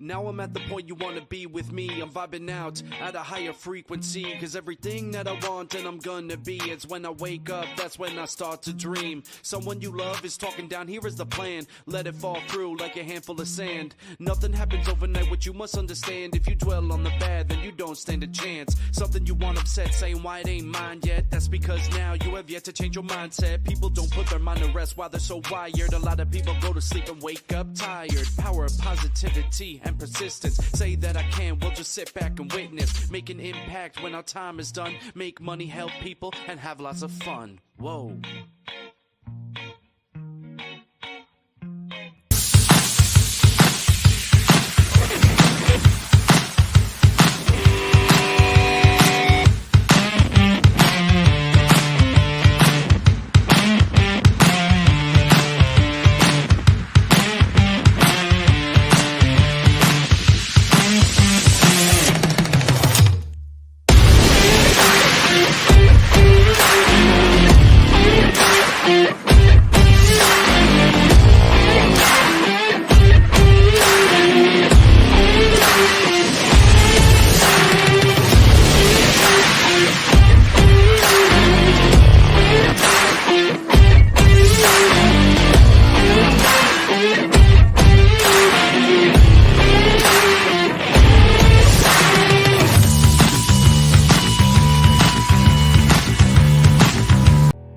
Now I'm at the point you wanna be with me. I'm vibing out at a higher frequency, cause everything that I want and I'm gonna be, it's when I wake up, that's when I start to dream. Someone you love is talking down, here is the plan. Let it fall through like a handful of sand. Nothing happens overnight, what you must understand. If you dwell on the bad, then you don't stand a chance. Something you want upset, saying why it ain't mine yet. That's because now you have yet to change your mindset. People don't put their mind to rest while they're so wired. A lot of people go to sleep and wake up tired. Power of positivity and persistence. Say that I can, we'll just sit back and witness. Make an impact when our time is done. Make money, help people, and have lots of fun. Whoa.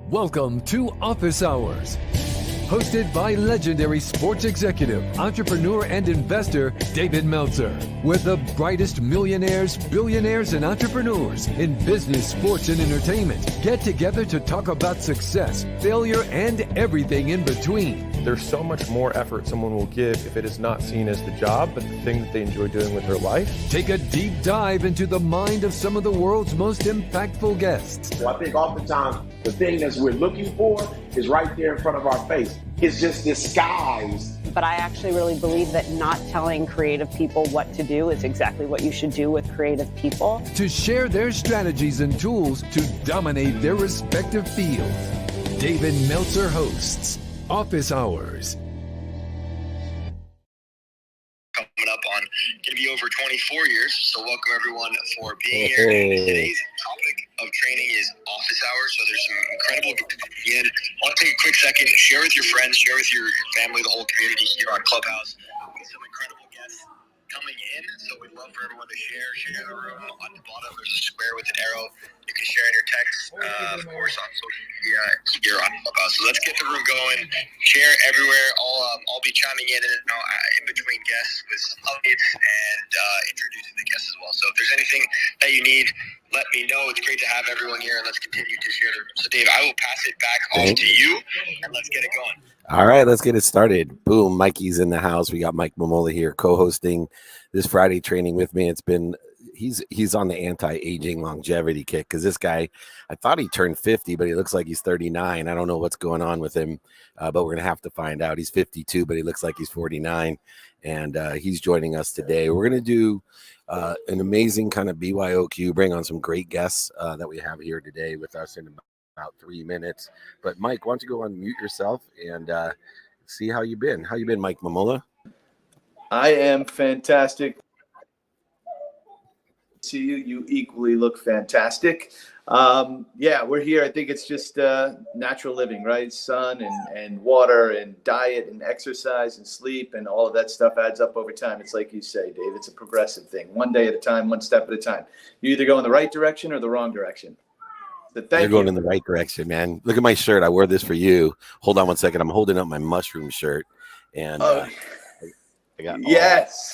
Welcome to Office Hours, hosted by legendary sports executive, entrepreneur, and investor David Meltzer, where the brightest millionaires, billionaires, and entrepreneurs in business, sports, and entertainment get together to talk about success, failure, and everything in between. There's so much more effort someone will give if it is not seen as the job, but the thing that they enjoy doing with their life. Take a deep dive into the mind of some of the world's most impactful guests. Well, I think oftentimes the thing that we're looking for is right there in front of our face. It's just disguised. But I actually really believe that not telling creative people what to do is exactly what you should do with creative people. To share their strategies and tools to dominate their respective fields. David Meltzer hosts Office Hours. Coming up on going to be over 24 years, so welcome everyone for being here. Today's topic of training is office hours, so there's some incredible in. I want to take a quick second, share with your friends, share with your family, the whole community here on Clubhouse. Some incredible guests coming in, so we'd love for everyone to share the room. On the bottom there's a square with an arrow. You can share in your text, of course, on social media here on Clubhouse. So let's get the room going. Share everywhere. I'll be chiming in in between guests with some updates and introducing the guests as well. So if there's anything that you need, let me know. It's great to have everyone here, and let's continue to share the room. So Dave, I will pass it back off to you, and let's get it going. All right, let's get it started. Boom, Mikey's in the house. We got Mike Mamola here co-hosting this Friday training with me. It's been he's on the anti-aging longevity kick because this guy, I thought he turned 50, but he looks like he's 39. I don't know what's going on with him, but we're going to have to find out. He's 52, but he looks like he's 49, and he's joining us today. We're going to do an amazing kind of BYOQ, bring on some great guests that we have here today with us in about 3 minutes. But Mike, why don't you go unmute yourself and see how you've been. How you been, Mike Mamola? I am fantastic. See you. You equally look fantastic. Yeah, we're here. I think it's just natural living, right? Sun and water and diet and exercise and sleep and all of that stuff adds up over time. It's like you say, Dave, it's a progressive thing. One day at a time, one step at a time. You either go in the right direction or the wrong direction. So You're going in the right direction, man. Look at my shirt. I wore this for you. Hold on one second. I'm holding up my mushroom shirt. And I got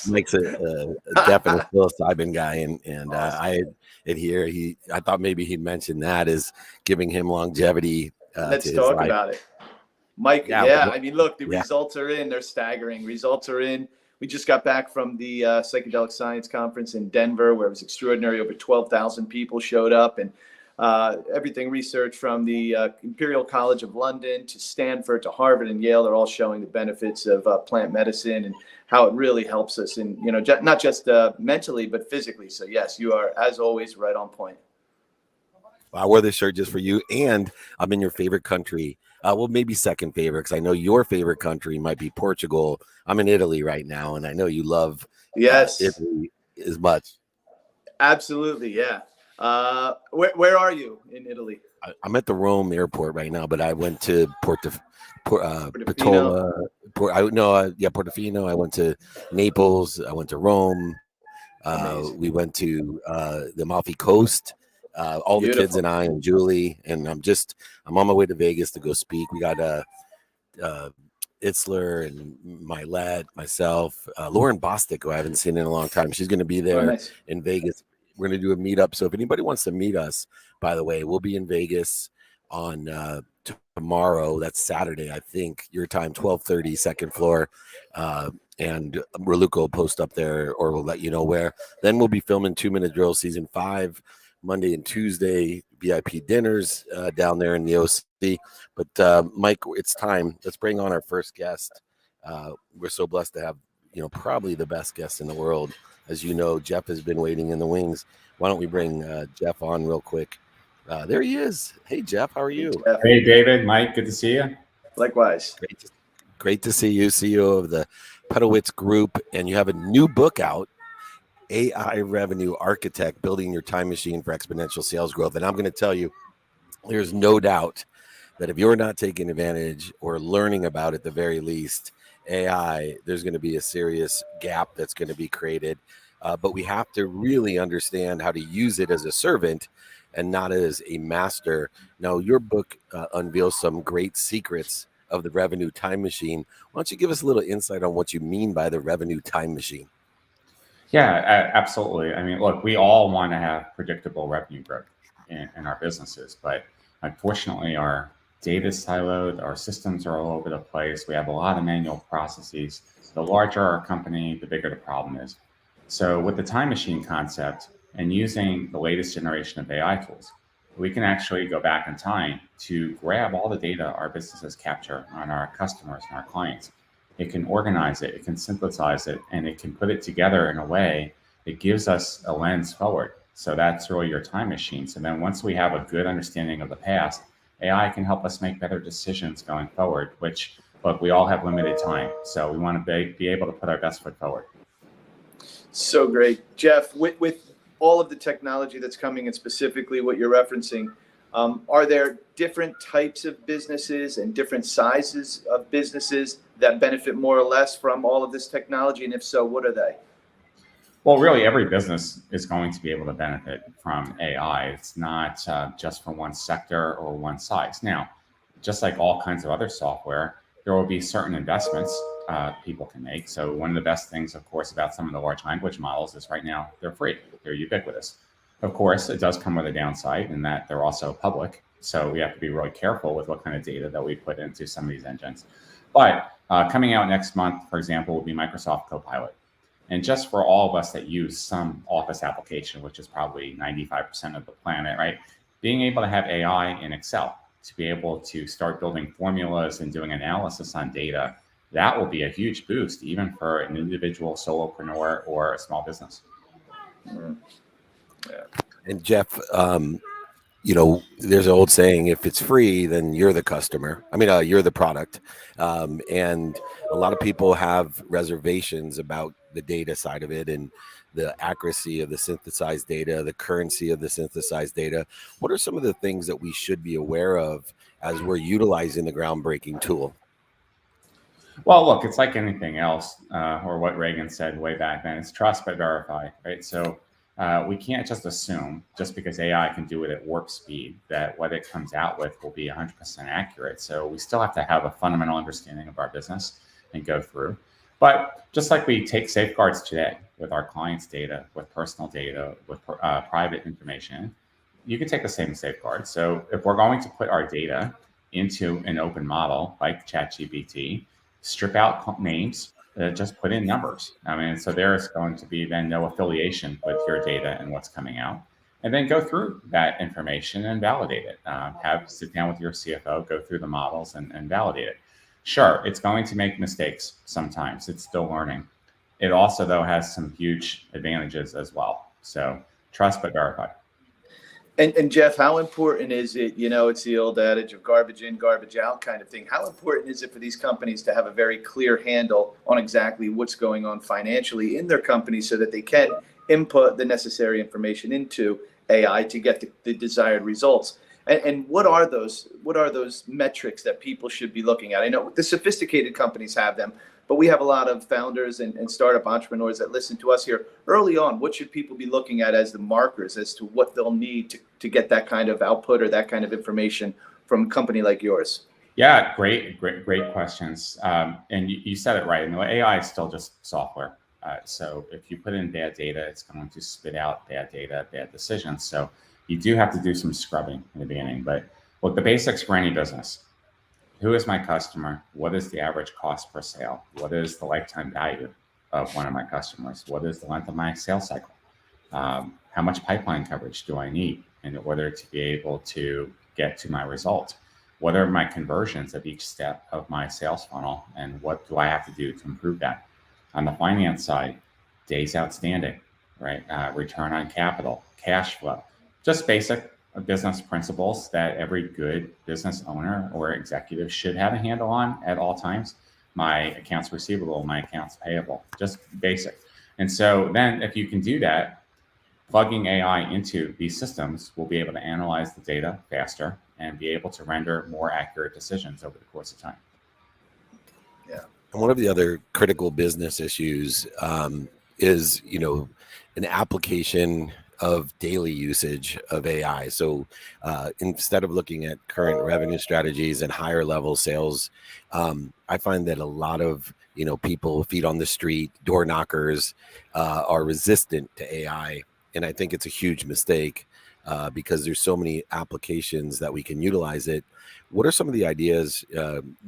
Mike's a definite psilocybin guy, and I adhere. I thought maybe he'd mention that as giving him longevity. Let's talk about it, Mike. Yeah, I mean, look, the results are in. They're staggering. Results are in. We just got back from the Psychedelic Science Conference in Denver, where it was extraordinary. Over 12,000 people showed up, and everything research from the Imperial College of London to Stanford to Harvard and Yale, they're all showing the benefits of plant medicine and how it really helps us in, not just mentally, but physically. So yes, you are, as always, right on point. I wore this shirt just for you, and I'm in your favorite country. Well, maybe second favorite, because I know your favorite country might be Portugal. I'm in Italy right now, and I know you love Italy as much. Absolutely, yeah. Where are you in Italy? I'm at the Rome airport right now, but I went to Portofino. I went to Naples. I went to Rome. We went to the Amalfi Coast. All the kids and I and Julie, and I'm on my way to Vegas to go speak. We got Itzler and Milet, myself, Lauren Bostic, who I haven't seen in a long time. She's going to be there in Vegas. We're going to do a meetup. So if anybody wants to meet us, by the way, we'll be in Vegas on tomorrow. That's Saturday, I think, your time, 12:30, second floor. And Raluca will post up there, or we'll let you know where. Then we'll be filming 2-Minute Drill Season 5, Monday and Tuesday, VIP dinners down there in the OC. But Mike, it's time. Let's bring on our first guest. We're so blessed to have, probably the best guest in the world. As you know, Jeff has been waiting in the wings. Why don't we bring Jeff on real quick? There he is. Hey, Jeff, how are you? Hey, David, Mike, good to see you. Likewise. Great to see you, CEO of the Pedowitz Group, and you have a new book out, AI Revenue Architect, Building Your Time Machine for Exponential Sales Growth. And I'm going to tell you, there's no doubt that if you're not taking advantage or learning about, at the very least, AI, there's going to be a serious gap that's going to be created. But we have to really understand how to use it as a servant and not as a master. Now, your book unveils some great secrets of the revenue time machine. Why don't you give us a little insight on what you mean by the revenue time machine? Yeah, absolutely. I mean, look, we all want to have predictable revenue growth in our businesses, but unfortunately, our data is siloed, our systems are all over the place. We have a lot of manual processes. The larger our company, the bigger the problem is. So with the time machine concept and using the latest generation of AI tools, we can actually go back in time to grab all the data our businesses capture on our customers and our clients. It can organize it, it can synthesize it, and it can put it together in a way that gives us a lens forward. So that's really your time machine. So then once we have a good understanding of the past, AI can help us make better decisions going forward, which, look, we all have limited time. So we want to be able to put our best foot forward. So great. Jeff, with all of the technology that's coming and specifically what you're referencing, are there different types of businesses and different sizes of businesses that benefit more or less from all of this technology? And if so, what are they? Well, really, every business is going to be able to benefit from AI. It's not just for one sector or one size. Now, just like all kinds of other software, there will be certain investments people can make. So one of the best things, of course, about some of the large language models is right now they're free. They're ubiquitous. Of course, it does come with a downside in that they're also public. So we have to be really careful with what kind of data that we put into some of these engines. But coming out next month, for example, will be Microsoft Copilot. And just for all of us that use some Office application, which is probably 95% of the planet, right? Being able to have AI in Excel to be able to start building formulas and doing analysis on data, that will be a huge boost, even for an individual solopreneur or a small business. Mm-hmm. Yeah. And Jeff, there's an old saying, if it's free, then you're the customer. You're the product. And a lot of people have reservations about the data side of it and the accuracy of the synthesized data, the currency of the synthesized data. What are some of the things that we should be aware of as we're utilizing the groundbreaking tool? Well, look, it's like anything else, or what Reagan said way back then, it's trust but verify, right? So we can't just assume, just because AI can do it at warp speed, that what it comes out with will be 100% accurate. So we still have to have a fundamental understanding of our business and go through. But just like we take safeguards today with our clients' data, with personal data, with private information, you can take the same safeguards. So if we're going to put our data into an open model like ChatGPT, strip out names, just put in numbers. So there's going to be then no affiliation with your data and what's coming out. And then go through that information and validate it. Sit down with your CFO, go through the models and validate it. Sure, it's going to make mistakes sometimes. It's still learning. It also, though, has some huge advantages as well. So trust but verify. And Jeff, how important is it? You know, it's the old adage of garbage in, garbage out kind of thing. How important is it for these companies to have a very clear handle on exactly what's going on financially in their company so that they can input the necessary information into AI to get the desired results? And what are those metrics that people should be looking at? I know the sophisticated companies have them, but we have a lot of founders and startup entrepreneurs that listen to us here early on. What should people be looking at as the markers as to what they'll need to get that kind of output or that kind of information from a company like yours? Yeah, great questions. And you said it right. AI is still just software. So if you put in bad data, it's going to spit out bad data, bad decisions. So you do have to do some scrubbing in the beginning. But look, the basics for any business. Who is my customer? What is the average cost per sale? What is the lifetime value of one of my customers? What is the length of my sales cycle? How much pipeline coverage do I need in order to be able to get to my result? What are my conversions at each step of my sales funnel? And what do I have to do to improve that? On the finance side, days outstanding, right? Return on capital, cash flow, just basic business principles that every good business owner or executive should have a handle on at all times. My accounts receivable, my accounts payable, just basic. And so then if you can do that, plugging AI into these systems will be able to analyze the data faster and be able to render more accurate decisions over the course of time. Yeah. And one of the other critical business issues is, an application of daily usage of AI. So instead of looking at current revenue strategies and higher level sales, I find that a lot of people, feet on the street, door knockers, are resistant to AI, and I think it's a huge mistake because there's so many applications that we can utilize it. What are some of the ideas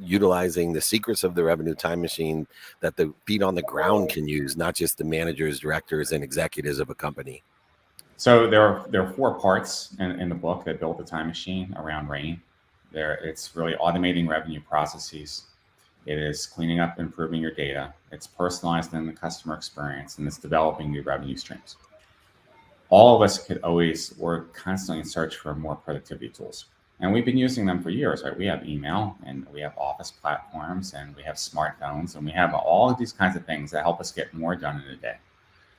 utilizing the secrets of the revenue time machine that the feet on the ground can use, not just the managers, directors, and executives of a company? So there are 4 parts in the book that build the time machine around RAIN. It's really automating revenue processes. It is cleaning up, improving your data. It's personalizing the customer experience, and it's developing new revenue streams. All of us we're constantly in search for more productivity tools. And we've been using them for years, right? We have email and we have office platforms and we have smartphones and we have all of these kinds of things that help us get more done in a day.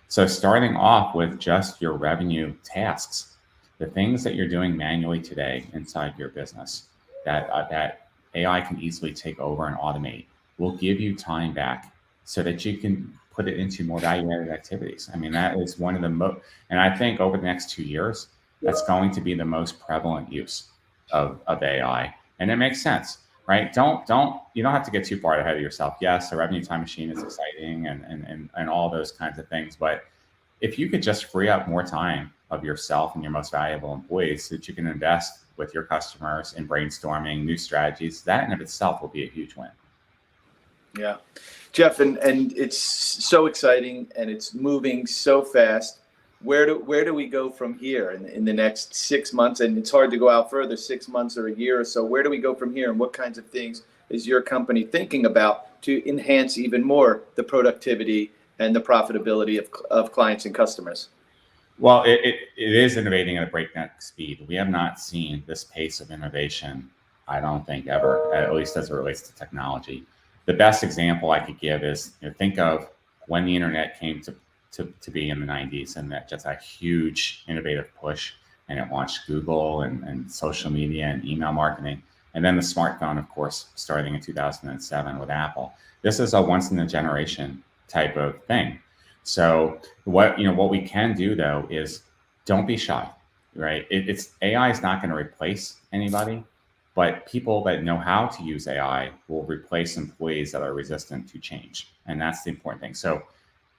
So starting off with just your revenue tasks, the things that you're doing manually today inside your business that AI can easily take over and automate will give you time back so that you can put it into more value-added activities. I mean, that is one of the most, and I think over the next 2 years, that's going to be the most prevalent use of AI. And it makes sense, right? You don't have to get too far ahead of yourself. Yes, the revenue time machine is exciting and all those kinds of things. But if you could just free up more time of yourself and your most valuable employees so that you can invest with your customers in brainstorming new strategies, that in of itself will be a huge win. Yeah. Jeff, and it's so exciting and it's moving so fast. Where do we go from here in the next 6 months? And it's hard to go out further, 6 months or a year or so. Where do we go from here? And what kinds of things is your company thinking about to enhance even more the productivity and the profitability of clients and customers? Well, it is innovating at a breakneck speed. We have not seen this pace of innovation, I don't think, ever, at least as it relates to technology. The best example I could give is, think of when the internet came to be in the 90s, and that just a huge innovative push, and it launched Google and social media and email marketing, and then the smartphone, of course, starting in 2007 with Apple. This is a once in a generation type of thing. So what we can do though is don't be shy, right? AI is not going to replace anybody, but people that know how to use AI will replace employees that are resistant to change, and that's the important thing. So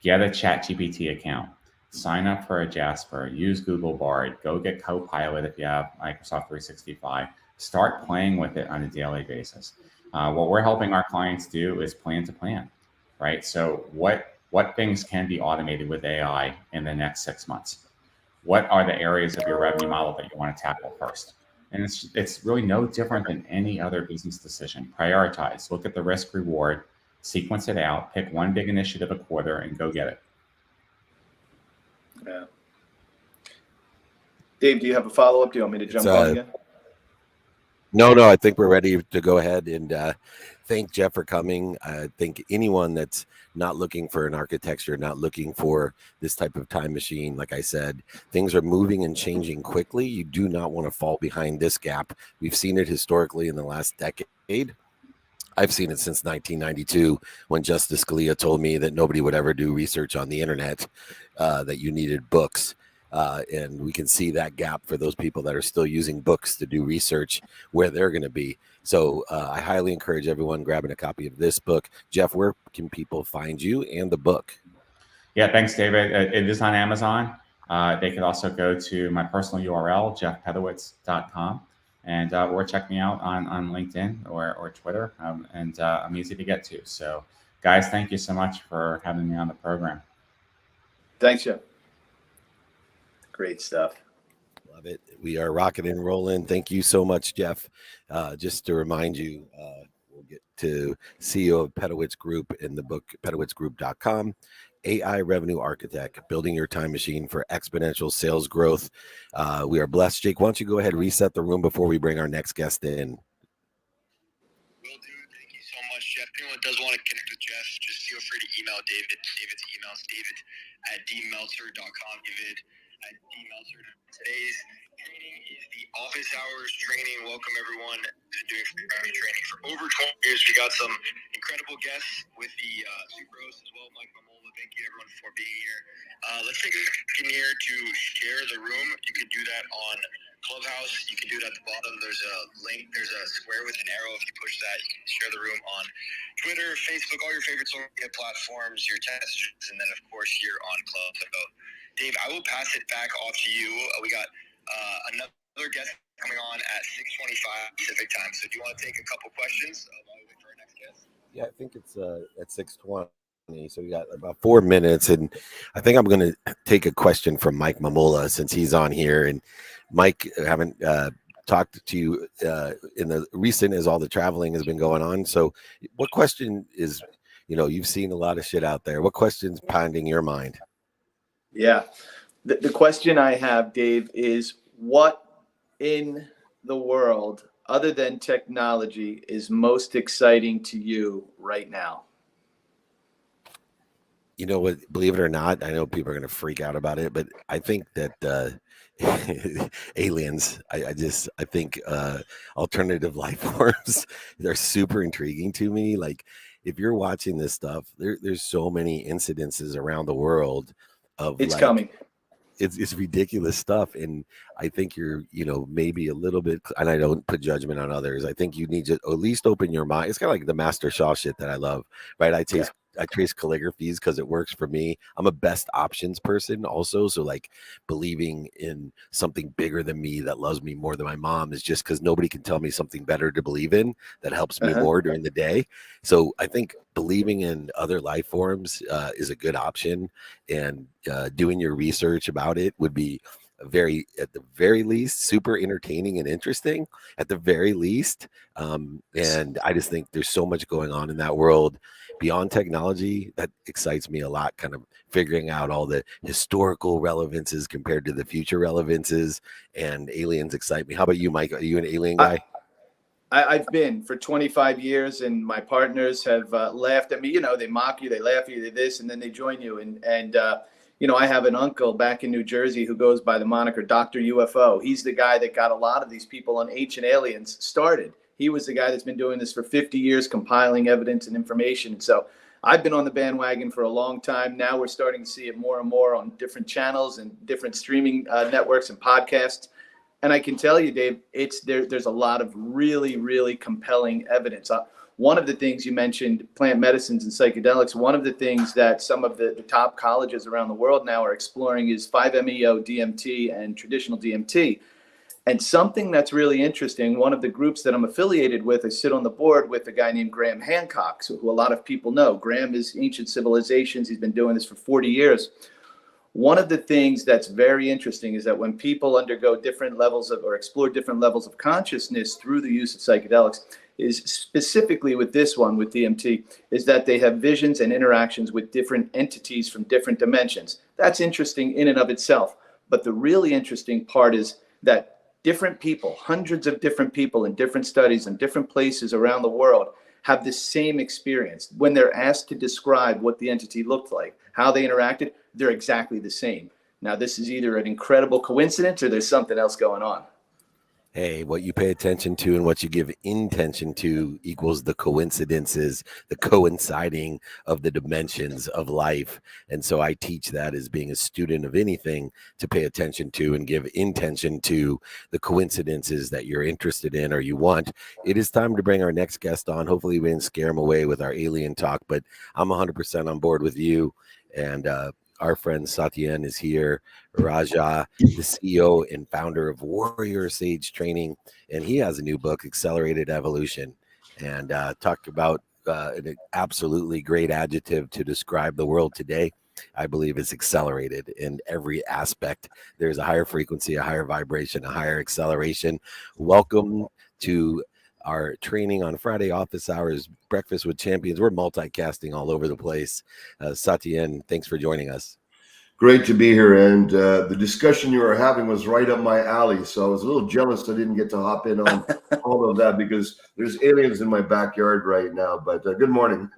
get a ChatGPT account, sign up for a Jasper, use Google Bard, go get Copilot if you have Microsoft 365, start playing with it on a daily basis. What we're helping our clients do is plan to plan, right? So what things can be automated with AI in the next 6 months? What are the areas of your revenue model that you want to tackle first? And it's really no different than any other business decision. Prioritize, look at the risk reward, sequence it out, pick one big initiative a quarter and go get it. Yeah. Dave, do you have a follow-up? Do you want me to jump on again? No, I think we're ready to go ahead and thank Jeff for coming. I think anyone that's not looking for an architecture, not looking for this type of time machine, like I said, things are moving and changing quickly. You do not want to fall behind this gap. We've seen it historically in the last decade. I've seen it since 1992 when Justice Scalia told me that nobody would ever do research on the internet, that you needed books. And we can see that gap for those people that are still using books to do research where they're going to be. So I highly encourage everyone grabbing a copy of this book. Jeff, where can people find you and the book? Yeah, thanks, David. It is on Amazon. They could also go to my personal URL, jeffpedowitz.com, and or check me out on LinkedIn or Twitter. And I'm easy to get to. So, guys, thank you so much for having me on the program. Thanks, Jeff. Great stuff. Love it. We are rocking and rolling. Thank you so much, Jeff. Just to remind you, we'll get to CEO of Pedowitz Group in the book, pedowitzgroup.com. AI Revenue Architect, building your time machine for exponential sales growth. We are blessed. Jake, why don't you go ahead and reset the room before we bring our next guest in? Will do. Thank you so much, Jeff. If anyone does want to connect with Jeff, just feel free to email David. David's email is david@dmeltzer.com. David@dmeltzer. Today's training is the Office Hours training. Welcome, everyone, to doing free training for over 20 years. We got some incredible guests with the Superhost as well, Mike Mamola. Thank you, everyone, for being here. Let's take a second here to share the room. You can do that on Clubhouse. You can do it at the bottom. There's a link. There's a square with an arrow. If you push that, you can share the room on Twitter, Facebook, all your favorite social media platforms, your text, and then, of course, here on Club. So, Dave, I will pass it back off to you. We got another guest coming on at 6:25 Pacific time. So do you want to take a couple questions while we wait for our next guest? Yeah, I think it's at 6:20. So we got about 4 minutes. And I think I'm going to take a question from Mike Mamola since he's on here. And Mike, I haven't talked to you in the recent as all the traveling has been going on. So what question is, you've seen a lot of shit out there. What question's pounding your mind? Yeah. The question I have, Dave, is what in the world, other than technology, is most exciting to you right now? You know what, believe it or not, I know people are going to freak out about it, but I think that aliens, I think alternative life forms, they're super intriguing to me. Like, if you're watching this stuff, there's so many incidences around the world of it's coming. It's ridiculous stuff. And I think you're, maybe a little bit, and I don't put judgment on others. I think you need to at least open your mind. It's kind of like the Master Shaw shit that I love, right? I trace calligraphies because it works for me. I'm a best options person also. So like believing in something bigger than me that loves me more than my mom is just because nobody can tell me something better to believe in that helps me more during the day. So I think believing in other life forms is a good option, and doing your research about it would be at the very least, super entertaining and interesting at the very least. And I just think there's so much going on in that world beyond technology that excites me a lot, kind of figuring out all the historical relevances compared to the future relevances, and aliens excite me. How about you, Mike? Are you an alien guy? I've been for 25 years, and my partners have laughed at me. They mock you, they laugh at you, they this, and then they join you. And I have an uncle back in New Jersey who goes by the moniker Dr. UFO. He's the guy that got a lot of these people on Ancient Aliens started. He was the guy that's been doing this for 50 years, compiling evidence and information. And so I've been on the bandwagon for a long time. Now we're starting to see it more and more on different channels and different streaming networks and podcasts. And I can tell you, Dave, there's a lot of really, really compelling evidence. One of the things you mentioned, plant medicines and psychedelics, one of the things that some of the top colleges around the world now are exploring is 5-MeO DMT and traditional DMT. And something that's really interesting, one of the groups that I'm affiliated with, I sit on the board with a guy named Graham Hancock, who a lot of people know. Graham is Ancient Civilizations. He's been doing this for 40 years. One of the things that's very interesting is that when people undergo different levels of, or explore different levels of consciousness through the use of psychedelics, is specifically with this one, with DMT, is that they have visions and interactions with different entities from different dimensions. That's interesting in and of itself. But the really interesting part is that different people, hundreds of different people in different studies in different places around the world, have the same experience. When they're asked to describe what the entity looked like, how they interacted, they're exactly the same. Now, this is either an incredible coincidence or there's something else going on. Hey, what you pay attention to and what you give intention to equals the coincidences, the coinciding of the dimensions of life. And so I teach that as being a student of anything, to pay attention to and give intention to the coincidences that you're interested in or you want. It is time to bring our next guest on. Hopefully we didn't scare him away with our alien talk, but I'm 100% on board with you. And our friend Satyen is here, Raja, the CEO and founder of Warrior Sage Training, and he has a new book, Accelerated Evolution, and talk about an absolutely great adjective to describe the world today. I believe it's accelerated in every aspect. There's a higher frequency, a higher vibration, a higher acceleration. Welcome to our training on Friday office hours, Breakfast with Champions. We're multicasting all over the place. Satyen, thanks for joining us. Great to be here. And the discussion you were having was right up my alley. So I was a little jealous I didn't get to hop in on all of that because there's aliens in my backyard right now. But good morning.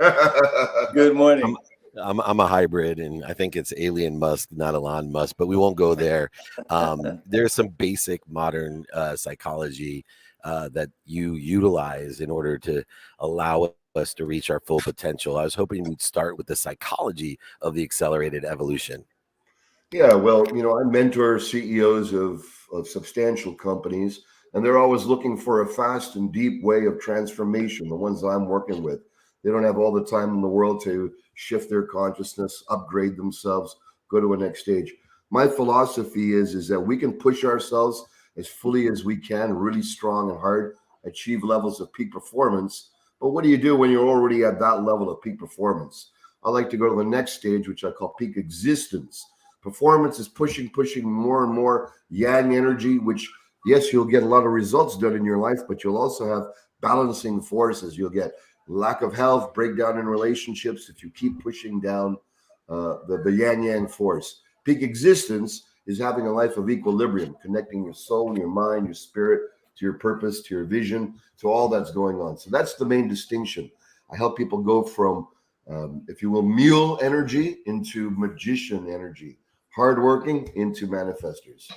Good morning. I'm a hybrid, and I think it's Elon Musk, not Elon Musk, but we won't go there. There's some basic modern psychology that you utilize in order to allow us to reach our full potential. I was hoping we'd start with the psychology of the accelerated evolution. Yeah, well, I mentor CEOs of substantial companies, and they're always looking for a fast and deep way of transformation, the ones I'm working with. They don't have all the time in the world to shift their consciousness, upgrade themselves, go to a next stage. My philosophy is that we can push ourselves as fully as we can, really strong and hard, achieve levels of peak performance. But what do you do when you're already at that level of peak performance? I like to go to the next stage, which I call peak existence. Performance is pushing more and more yang energy, which, yes, you'll get a lot of results done in your life, but you'll also have balancing forces. You'll get lack of health, breakdown in relationships if you keep pushing down the yang force. Peak existence is having a life of equilibrium, connecting your soul, your mind, your spirit to your purpose, to your vision, to all that's going on. So that's the main distinction. I help people go from, if you will, mule energy into magician energy, hardworking into manifestors.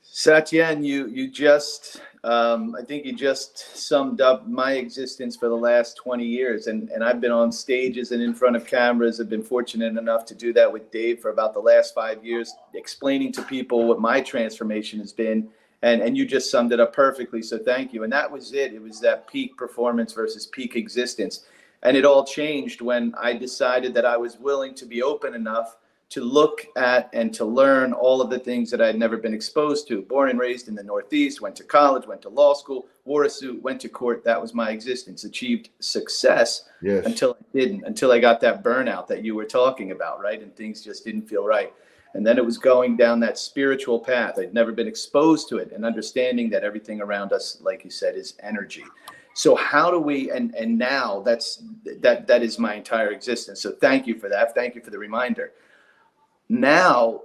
Satyen, you just, I think you just summed up my existence for the last 20 years. And I've been on stages and in front of cameras. I've been fortunate enough to do that with Dave for about the last 5 years, explaining to people what my transformation has been. And you just summed it up perfectly. So thank you. And that was it. It was that peak performance versus peak existence. And it all changed when I decided that I was willing to be open enough to look at and to learn all of the things that I had never been exposed to. Born and raised in the Northeast, went to college, went to law school, wore a suit, went to court. That was my existence. Achieved success until I didn't, until I got that burnout that you were talking about, right? And things just didn't feel right. And then it was going down that spiritual path. I'd never been exposed to it, and understanding that everything around us, like you said, is energy. So how do we, and now that is my entire existence. So thank you for that. Thank you for the reminder. Now,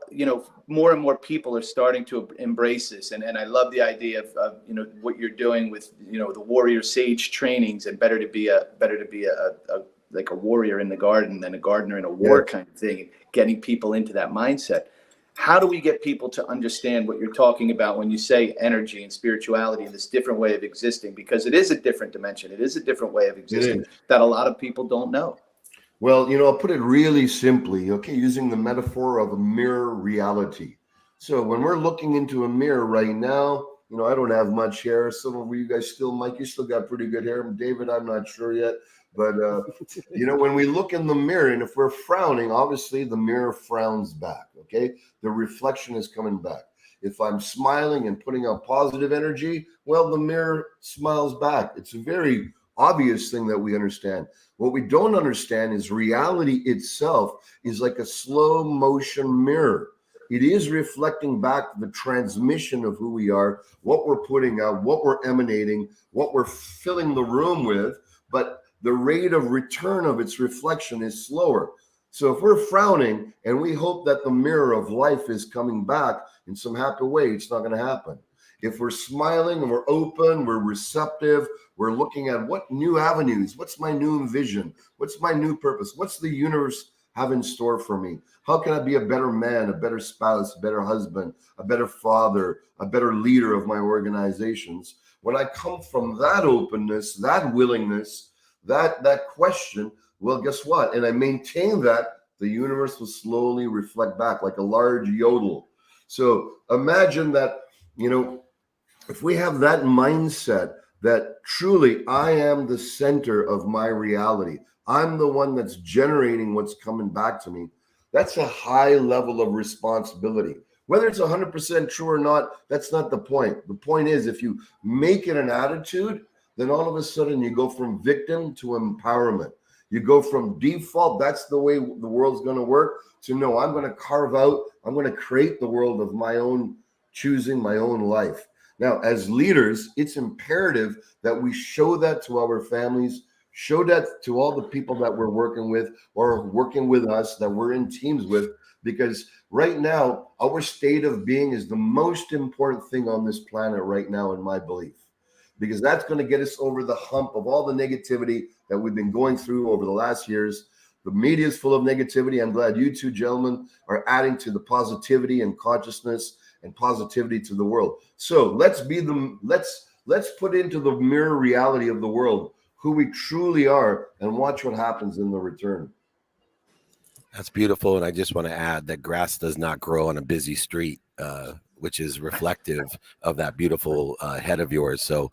more and more people are starting to embrace this. And I love the idea of what you're doing with, the Warrior Sage trainings, and better to be a like a warrior in the garden than a gardener in a war kind of thing, and getting people into that mindset. How do we get people to understand what you're talking about when you say energy and spirituality and this different way of existing? Because it is a different dimension. It is a different way of existing that a lot of people don't know. Well, I'll put it really simply, using the metaphor of a mirror reality. So when we're looking into a mirror right now, I don't have much hair. Some of you guys still, Mike, you still got pretty good hair. David, I'm not sure yet. But, when we look in the mirror, and if we're frowning, obviously the mirror frowns back, okay? The reflection is coming back. If I'm smiling and putting out positive energy, well, the mirror smiles back. It's a very obvious thing that we understand. What we don't understand is reality itself is like a slow motion mirror. It is reflecting back the transmission of who we are, what we're putting out, what we're emanating, what we're filling the room with, but the rate of return of its reflection is slower. So if we're frowning and we hope that the mirror of life is coming back in some happy way, it's not going to happen. If we're smiling and we're open, we're receptive, we're looking at what new avenues, what's my new vision, what's my new purpose, what's the universe have in store for me? How can I be a better man, a better spouse, a better husband, a better father, a better leader of my organizations? When I come from that openness, that willingness, that question, well, guess what? And I maintain that, the universe will slowly reflect back like a large yodel. So imagine that, if we have that mindset that truly I am the center of my reality, I'm the one that's generating what's coming back to me, that's a high level of responsibility. Whether it's 100% true or not, that's not the point. The point is, if you make it an attitude, then all of a sudden you go from victim to empowerment. You go from default, that's the way the world's going to work, to no, I'm going to carve out, I'm going to create the world of my own choosing, my own life. Now, as leaders, it's imperative that we show that to our families, show that to all the people that we're working with or working with us, that we're in teams with, because right now, our state of being is the most important thing on this planet right now, in my belief, because that's going to get us over the hump of all the negativity that we've been going through over the last years. The media is full of negativity. I'm glad you two gentlemen are adding to the positivity and consciousness and positivity to the world. So let's put into the mirror reality of the world who we truly are and watch what happens in the return. That's beautiful. And I just want to add that grass does not grow on a busy street, which is reflective of that beautiful head of yours. So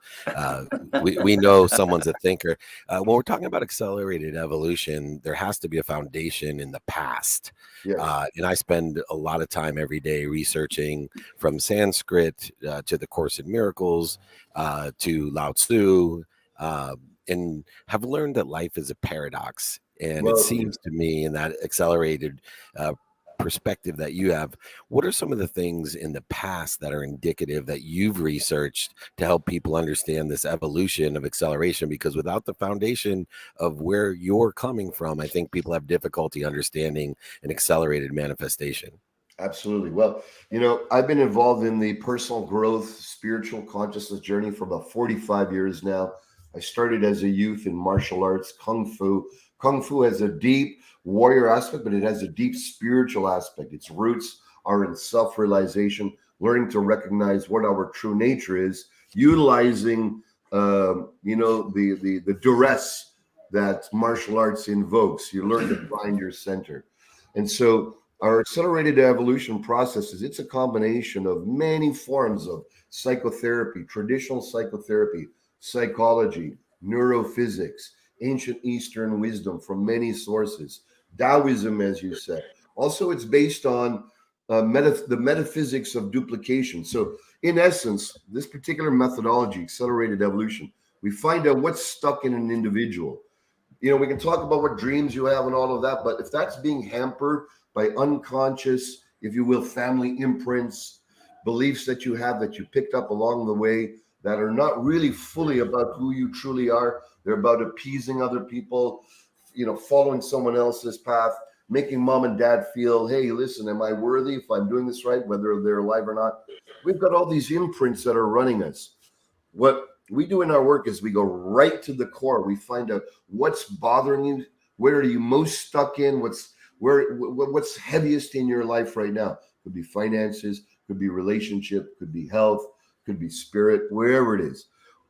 we know someone's a thinker. When we're talking about accelerated evolution, there has to be a foundation in the past. Yes. And I spend a lot of time every day researching, from Sanskrit to the Course in Miracles to Lao Tzu, and have learned that life is a paradox. And it seems to me, in that accelerated perspective that you have, what are some of the things in the past that are indicative that you've researched to help people understand this evolution of acceleration? Because without the foundation of where you're coming from, I think people have difficulty understanding an accelerated manifestation. Absolutely. Well, I've been involved in the personal growth, spiritual consciousness journey for about 45 years now. I started as a youth in martial arts, Kung Fu. Kung Fu has a deep warrior aspect, but it has a deep spiritual aspect. Its roots are in self-realization, learning to recognize what our true nature is, utilizing, the duress that martial arts invokes. You learn to find your center. And so our accelerated evolution processes, it's a combination of many forms of psychotherapy, traditional psychotherapy, psychology, neurophysics, ancient Eastern wisdom from many sources, Taoism, as you said. Also, it's based on the metaphysics of duplication. So in essence, this particular methodology, accelerated evolution, we find out what's stuck in an individual. We can talk about what dreams you have and all of that, but if that's being hampered by unconscious, if you will, family imprints, beliefs that you have that you picked up along the way that are not really fully about who you truly are, they're about appeasing other people, following someone else's path, making mom and dad feel, hey, listen, am I worthy if I'm doing this right, whether they're alive or not? We've got all these imprints that are running us. What we do in our work is we go right to the core. We find out what's bothering you, where are you most stuck in, what's heaviest in your life right now. Could be finances, could be relationship, could be health, could be spirit, wherever it is.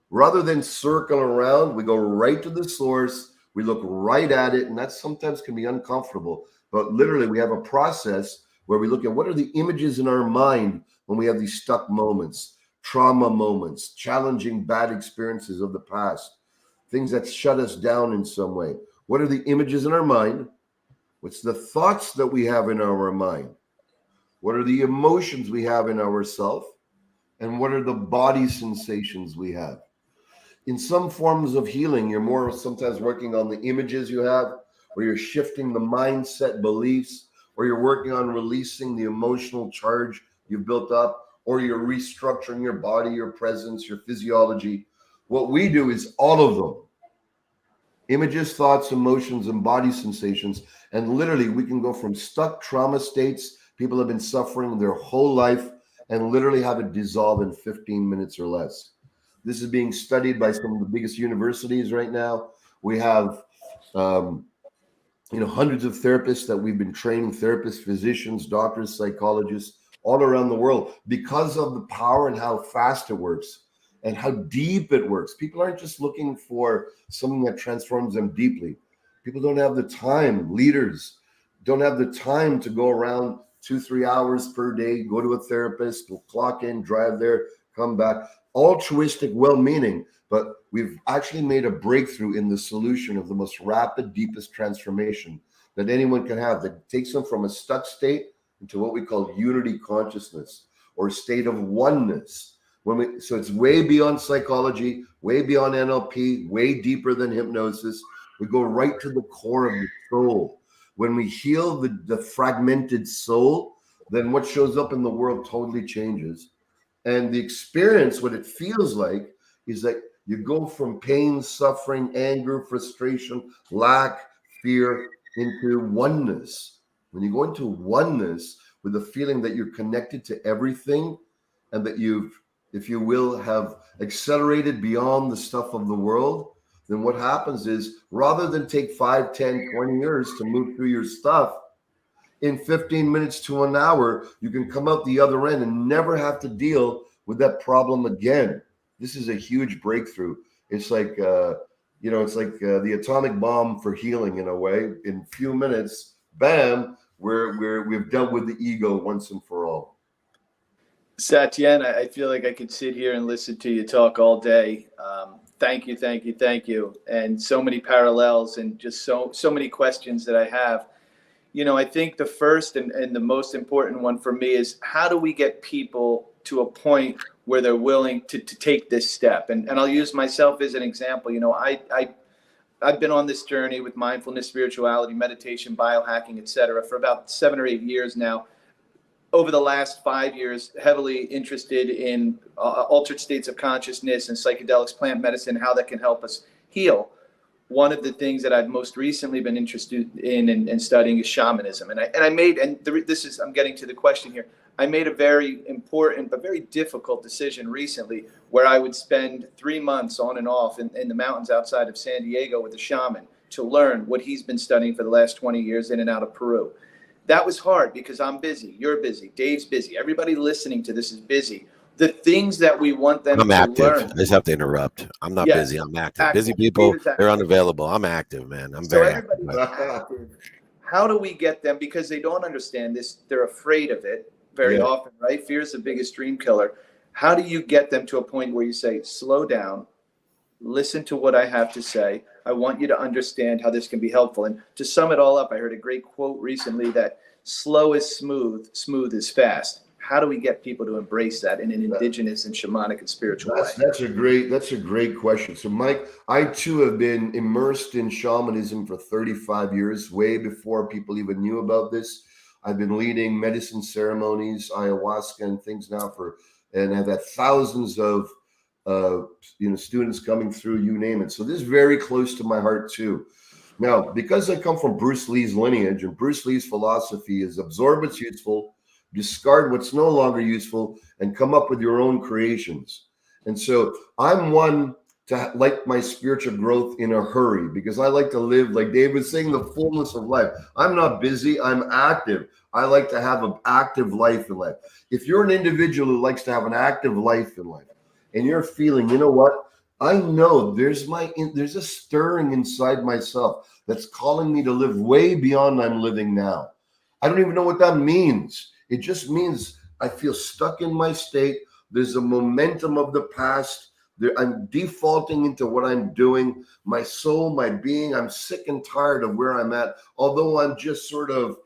Rather than circle around, we go right to the source. We look right at it, and that sometimes can be uncomfortable. But literally, we have a process where we look at what are the images in our mind when we have these stuck moments, trauma moments, challenging bad experiences of the past, things that shut us down in some way. What are the images in our mind? What's the thoughts that we have in our mind? What are the emotions we have in ourself? And what are the body sensations we have? In some forms of healing, you're more sometimes working on the images you have, or you're shifting the mindset beliefs, or you're working on releasing the emotional charge you've built up, or you're restructuring your body, your presence, your physiology. What we do is all of them. images, thoughts, emotions, and body sensations. And literally, we can go from stuck trauma states. People have been suffering their whole life and literally have it dissolve in 15 minutes or less. This is being studied by some of the biggest universities right now. We have, hundreds of therapists that we've been training, therapists, physicians, doctors, psychologists, all around the world, because of the power and how fast it works and how deep it works. People aren't just looking for something that transforms them deeply. People don't have the time. Leaders don't have the time to go around 2-3 hours per day, go to a therapist, clock in, drive there, come back. Altruistic, well-meaning, but we've actually made a breakthrough in the solution of the most rapid, deepest transformation that anyone can have, that takes them from a stuck state into what we call unity consciousness, or state of oneness. So it's way beyond psychology, way beyond NLP, way deeper than hypnosis. We go right to the core of the soul. When we heal the fragmented soul, then what shows up in the world totally changes. And the experience, what it feels like, is that you go from pain, suffering, anger, frustration, lack, fear, into oneness. When you go into oneness with the feeling that you're connected to everything, and that you've, if you will, have accelerated beyond the stuff of the world, then what happens is, rather than take 5, 10, 20 years to move through your stuff, in 15 minutes to an hour, you can come out the other end and never have to deal with that problem again. This is a huge breakthrough. It's like, it's like the atomic bomb for healing in a way. In a few minutes, bam, we've dealt with the ego once and for all. Satyen, I feel like I could sit here and listen to you talk all day. Thank you. And so many parallels and just so many questions that I have. I think the first and the most important one for me is, how do we get people to a point where they're willing to take this step? And I'll use myself as an example. I've been on this journey with mindfulness, spirituality, meditation, biohacking, etc. for about 7 or 8 years now. Over the last 5 years, heavily interested in altered states of consciousness and psychedelics, plant medicine, how that can help us heal. One of the things that I've most recently been interested in and studying is shamanism. I'm getting to the question here. I made a very important but very difficult decision recently, where I would spend 3 months on and off in the mountains outside of San Diego with a shaman to learn what he's been studying for the last 20 years in and out of Peru. That was hard because I'm busy, you're busy, Dave's busy, everybody listening to this is busy. The things that we want them to active. learn. I just have to interrupt. I'm not busy. I'm active. Busy people, they're unavailable. I'm active, man. I'm very active. How do we get them? Because they don't understand this. They're afraid of it very often, right? Fear is the biggest dream killer. How do you get them to a point where you say, slow down, listen to what I have to say. I want you to understand how this can be helpful. And to sum it all up, I heard a great quote recently that slow is smooth, smooth is fast. How do we get people to embrace that in an indigenous and shamanic and spiritual way? That's a great question. So, Mike, I too have been immersed in shamanism for 35 years, way before people even knew about this. I've been leading medicine ceremonies, ayahuasca and things now and I've had thousands of students coming through, you name it. So this is very close to my heart too. Now, because I come from Bruce Lee's lineage, and Bruce Lee's philosophy is absorb what's useful, discard what's no longer useful, and come up with your own creations. And so I'm one to like my spiritual growth in a hurry, because I like to live, like Dave was saying, the fullness of life. I'm not busy, I'm active. I like to have an active life in life. If you're an individual who likes to have an active life in life, and you're feeling, you know what? I know there's a stirring inside myself that's calling me to live way beyond I'm living now. I don't even know what that means. It just means I feel stuck in my state. There's a momentum of the past. I'm defaulting into what I'm doing. My soul, my being, I'm sick and tired of where I'm at, although I'm just sort of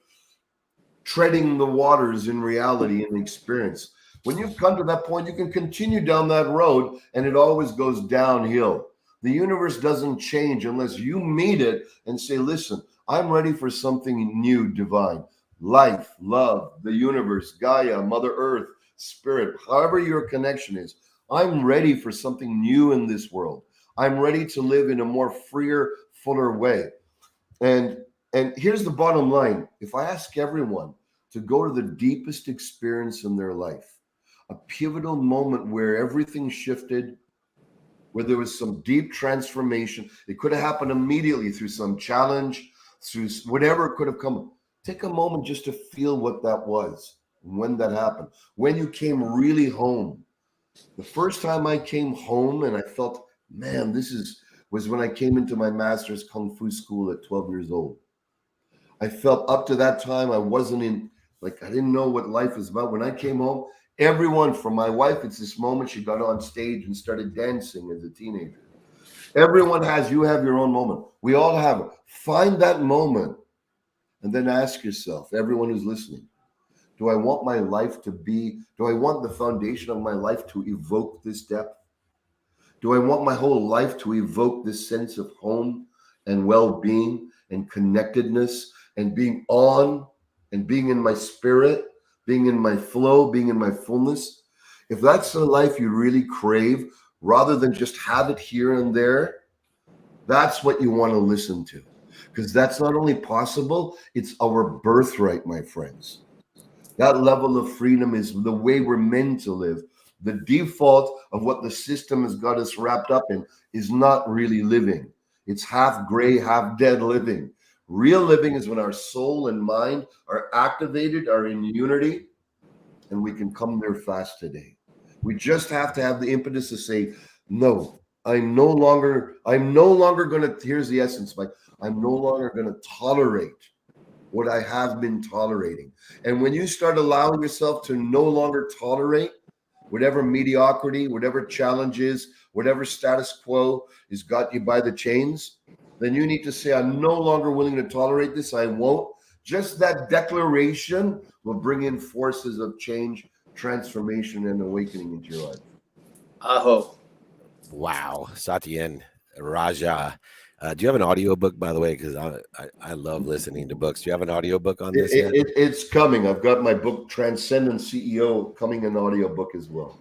treading the waters in reality and experience. When you've come to that point, you can continue down that road, and it always goes downhill. The universe doesn't change unless you meet it and say, listen, I'm ready for something new, divine. Life, love, the universe, Gaia, Mother Earth, Spirit, however your connection is. I'm ready for something new in this world. I'm ready to live in a more freer, fuller way. And here's the bottom line. If I ask everyone to go to the deepest experience in their life, a pivotal moment where everything shifted, where there was some deep transformation, it could have happened immediately through some challenge, through whatever could have come. Take a moment just to feel what that was, when that happened, when you came really home. The first time I came home and I felt, man, was when I came into my master's Kung Fu school at 12 years old. I felt up to that time I didn't know what life was about. When I came home, everyone from my wife, it's this moment she got on stage and started dancing as a teenager. Everyone you have your own moment. We all have it. Find that moment and then ask yourself, everyone who's listening, do I want the foundation of my life to evoke this depth? Do I want my whole life to evoke this sense of home and well-being and connectedness and being on and being in my spirit, being in my flow, being in my fullness? If that's the life you really crave, rather than just have it here and there, that's what you want to listen to. Because that's not only possible, it's our birthright, my friends. That level of freedom is the way we're meant to live. The default of what the system has got us wrapped up in is not really living. It's half gray, half dead living. Real living is when our soul and mind are activated, are in unity, and we can come there fast today. We just have to have the impetus to say, no, I'm no longer going to, here's the essence, Mike, I'm no longer going to tolerate what I have been tolerating. And when you start allowing yourself to no longer tolerate whatever mediocrity, whatever challenges, whatever status quo has got you by the chains, then you need to say, I'm no longer willing to tolerate this. I won't. Just that declaration will bring in forces of change, transformation, and awakening into your life. Aho. Wow. Satyen Raja. Do you have an audiobook, by the way? Because I love listening to books. Do you have an audiobook on this yet? It's coming. I've got my book, Transcendent CEO, coming in audiobook as well.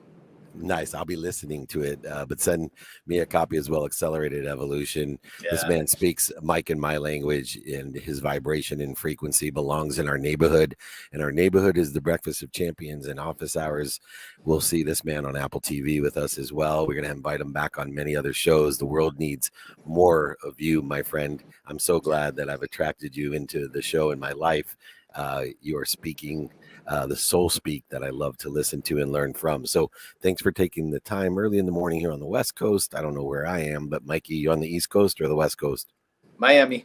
Nice. I'll be listening to it, but send me a copy as well. Accelerated Evolution. Yeah. This man speaks Mike and my language, and his vibration and frequency belongs in our neighborhood. And our neighborhood is the Breakfast of Champions and Office Hours. We'll see this man on Apple TV with us as well. We're going to invite him back on many other shows. The world needs more of you, my friend. I'm so glad that I've attracted you into the show in my life. You are speaking the soul speak that I love to listen to and learn from. So thanks for taking the time early in the morning here on the West Coast. I don't know where I am, but Mikey, you on the East Coast or the West Coast? Miami,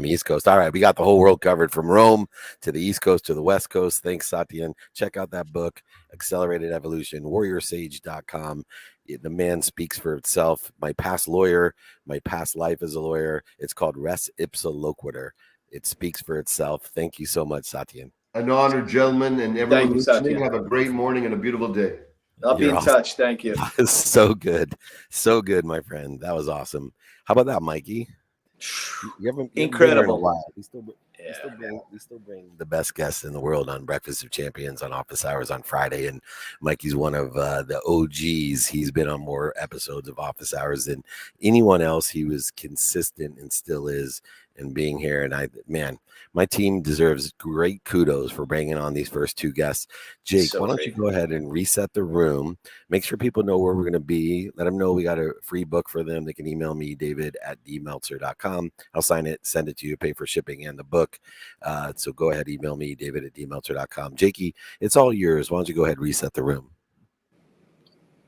East Coast. All right. We got the whole world covered from Rome to the East Coast to the West Coast. Thanks, Satyen. Check out that book, Accelerated Evolution, warriorsage.com. The man speaks for itself. My past lawyer, my past life as a lawyer. It's called Res Ipsa Loquitur. It speaks for itself. Thank you so much, Satyen. An honor, gentlemen, and everyone listening. Have a great morning and a beautiful day. I'll be in touch. Thank you. So good. So good, my friend. That was awesome. How about that, Mikey? Incredible. We still bring the best guests in the world on Breakfast of Champions on Office Hours on Friday, and Mikey's one of the OGs. He's been on more episodes of Office Hours than anyone else. He was consistent and still is in being here, and my team deserves great kudos for bringing on these first two guests. Jake, why don't you go ahead and reset the room, make sure people know where we're going to be, let them know we got a free book for them. They can email me, david@dmeltzer.com. I'll sign it, send it to you, pay for shipping and the book. So go ahead, email me, david@dmeltzer.com. Jakey, it's all yours. Why don't you go ahead and reset the room?